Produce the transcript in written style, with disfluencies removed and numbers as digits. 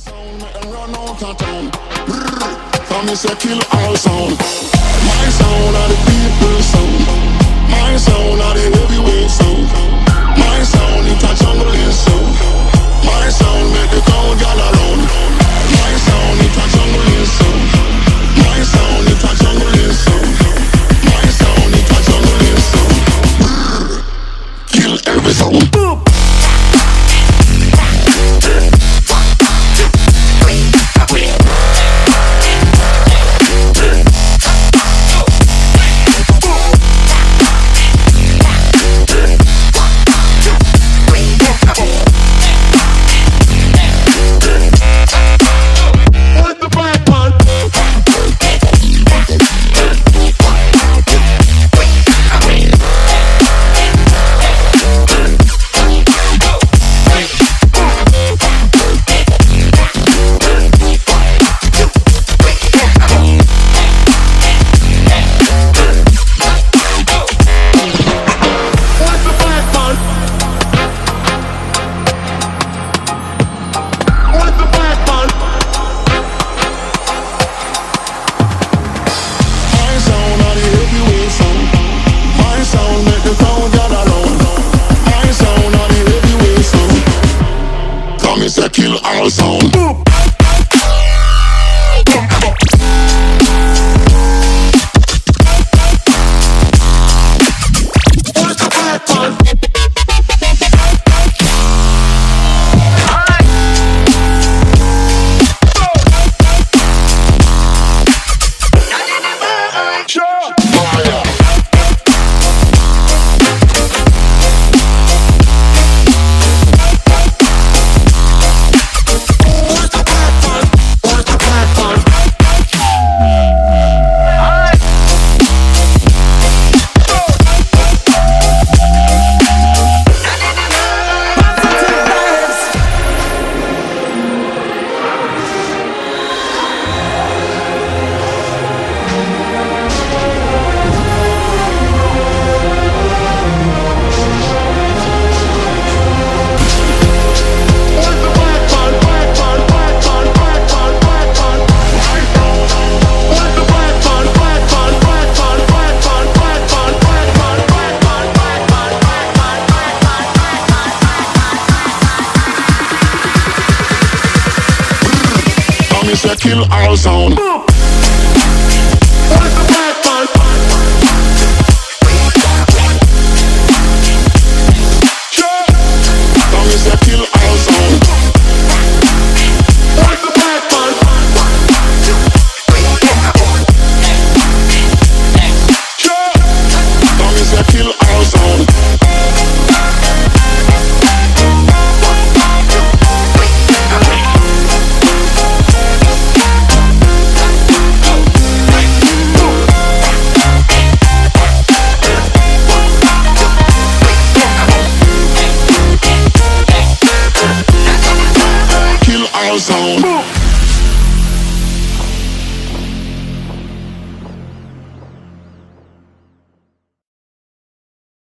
sound, make them run out of town. Come and say kill all sound. My sound are the people sound. My sound are the heavyweight sound. My sound it a jungling sound. My sound make the crowd gather around. My sound it a jungling sound. My sound it a jungling sound. My sound it a jungling sound. Kill every sound. Boop. Kill all sound. Boop. Kill all sound. Boop. What is the black man? Sure. Come and say kill all sound. What is the black man? Sure. Come and say kill all sound. Sound.